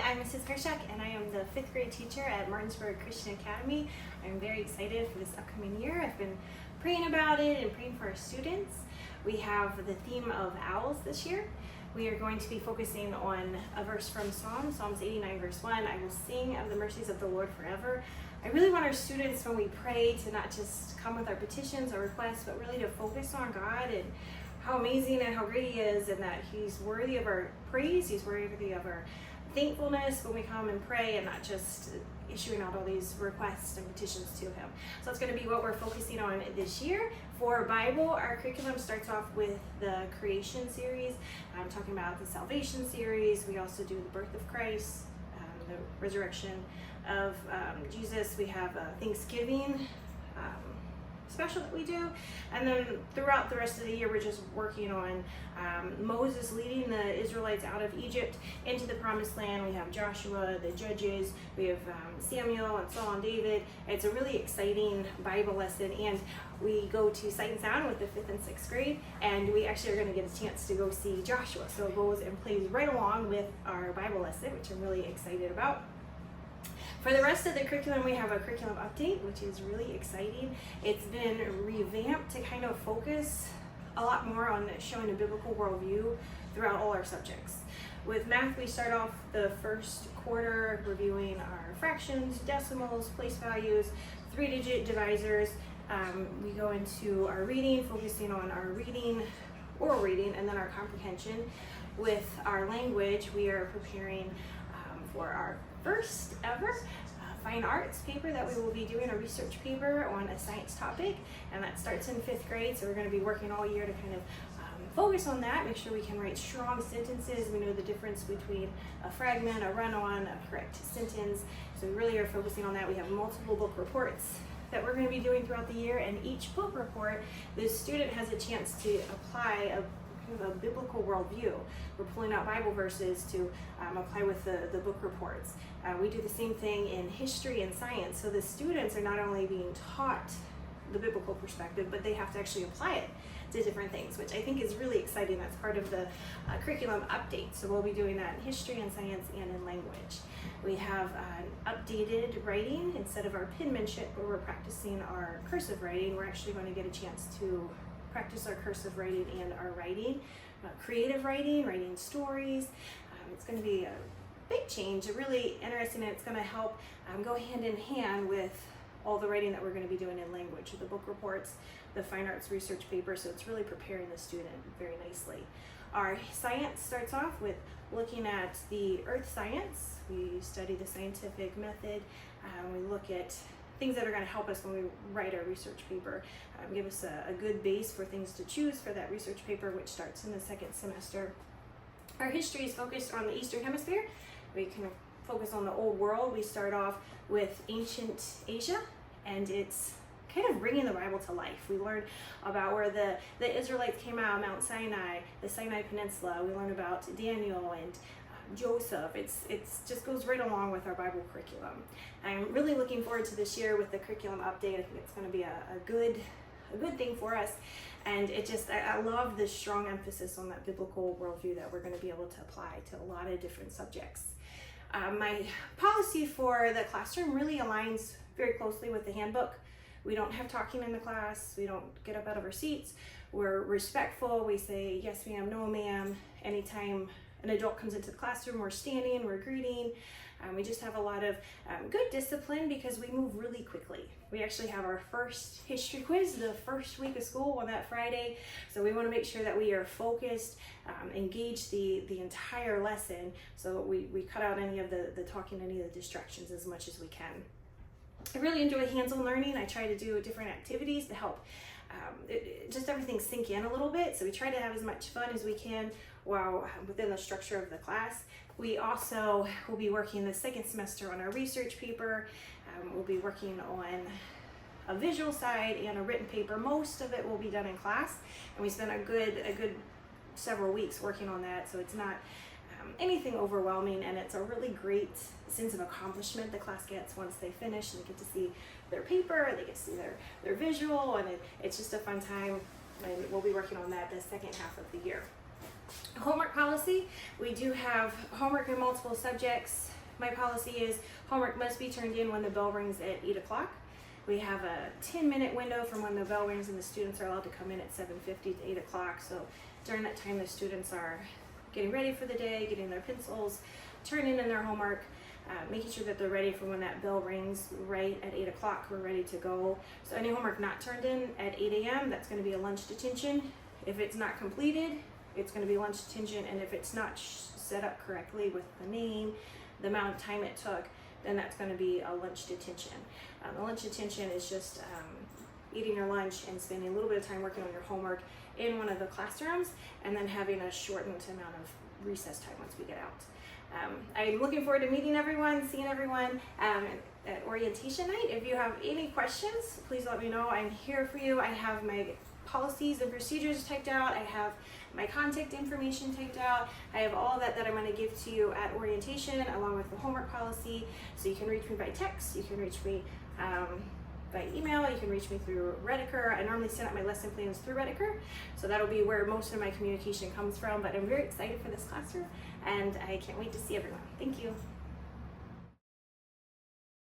I'm Mrs. Pereschuk, and I am the 5th grade teacher at Martinsburg Christian Academy. I'm very excited for this upcoming year. I've been praying about it and praying for our students. We have the theme of owls this year. We are going to be focusing on a verse from Psalms 89 verse 1. I will sing of the mercies of the Lord forever. I really want our students, when we pray, to not just come with our petitions or requests, but really to focus on God and how amazing and how great He is, and that He's worthy of our praise, He's worthy of our thankfulness when we come and pray, and not just issuing out all these requests and petitions to Him. So that's going to be what we're focusing on this year. For Bible, our curriculum starts off with the creation series. I'm talking about the salvation series. We also do the birth of Christ, the resurrection of Jesus. We have Thanksgiving special that we do, and then throughout the rest of the year we're just working on Moses leading the Israelites out of Egypt into the promised land. We have Joshua, the Judges, we have Samuel and Saul and David. It's a really exciting Bible lesson, and we go to Sight and Sound with the 5th and 6th grade, and we actually are going to get a chance to go see Joshua, so it goes and plays right along with our Bible lesson, which I'm really excited about. For the rest of the curriculum, we have a curriculum update, which is really exciting. It's been revamped to kind of focus a lot more on showing a biblical worldview throughout all our subjects. With math, we start off the first quarter reviewing our fractions, decimals, place values, 3-digit divisors. We go into our reading, focusing on our reading, oral reading, and then our comprehension. With our language, we are preparing for our first ever fine arts paper that we will be doing, a research paper on a science topic, and that starts in 5th grade. So we're going to be working all year to kind of focus on that, make sure we can write strong sentences. We know the difference between a fragment, a run-on, a correct sentence. So we really are focusing on that. We have multiple book reports that we're going to be doing throughout the year, and each book report, the student has a chance to apply a biblical worldview. We're pulling out Bible verses to apply with the book reports. We do the same thing in history and science. So the students are not only being taught the biblical perspective, but they have to actually apply it to different things, which I think is really exciting. That's part of the curriculum update. So we'll be doing that in history and science and in language. We have updated writing. Instead of our penmanship, where we're practicing our cursive writing, we're actually going to get a chance to practice our cursive writing and our writing, creative writing, writing stories. It's going to be a big change, really interesting, and it's going to help go hand in hand with all the writing that we're going to be doing in language, the book reports, the fine arts research paper. So it's really preparing the student very nicely. Our science starts off with looking at the earth science. We study the scientific method. We look at things that are going to help us when we write our research paper, give us a good base for things to choose for that research paper, which starts in the 2nd semester. Our history is focused on the Eastern Hemisphere. We kind of focus on the old world. We start off with ancient Asia, and it's kind of bringing the Bible to life. We learn about where the Israelites came out, Mount Sinai, the Sinai Peninsula. We learn about Daniel and Joseph. It's just goes right along with our Bible curriculum. I'm really looking forward to this year with the curriculum update. I think it's going to be a good thing for us, and I love this strong emphasis on that biblical worldview that we're going to be able to apply to a lot of different subjects. My policy for the classroom really aligns very closely with the handbook. We don't have talking in the class. We don't get up out of our seats. We're respectful. We say yes ma'am, no ma'am. Anytime an adult comes into the classroom, we're standing, we're greeting. We just have a lot of good discipline because we move really quickly. We actually have our first history quiz the first week of school on that Friday. So we want to make sure that we are focused, engage the entire lesson. So we cut out any of the talking, any of the distractions as much as we can. I really enjoy hands-on learning. I try to do different activities to help just everything sink in a little bit. So we try to have as much fun as we can while within the structure of the class. We also will be working the 2nd semester on our research paper. We'll be working on a visual side and a written paper. Most of it will be done in class, and we spent a good several weeks working on that. So it's not anything overwhelming, and it's a really great sense of accomplishment the class gets once they finish and they get to see their paper, they get to see their visual, and it's just a fun time, and we'll be working on that the second half of the year. Homework policy, we do have homework in multiple subjects. My policy is homework must be turned in when the bell rings at 8 o'clock. We have a 10-minute window from when the bell rings and the students are allowed to come in at 7:50 to 8 o'clock. So during that time, the students are getting ready for the day, getting their pencils, turning in their homework, making sure that they're ready for when that bell rings right at 8 o'clock. We're ready to go. So any homework not turned in at 8 a.m., that's going to be a lunch detention. If it's not completed, it's going to be lunch detention. And if it's not set up correctly with the name, the amount of time it took, then that's going to be a lunch detention. The lunch detention is just eating your lunch and spending a little bit of time working on your homework in one of the classrooms, and then having a shortened amount of recess time once we get out. I'm looking forward to meeting everyone, seeing everyone at orientation night. If you have any questions, please let me know. I'm here for you. I have my policies and procedures typed out. I have my contact information typed out. I have all that I'm going to give to you at orientation, along with the homework policy. So you can reach me by text, you can reach me by email, you can reach me through Rediker. I normally send out my lesson plans through Rediker, so that'll be where most of my communication comes from. But I'm very excited for this classroom, and I can't wait to see everyone. Thank you.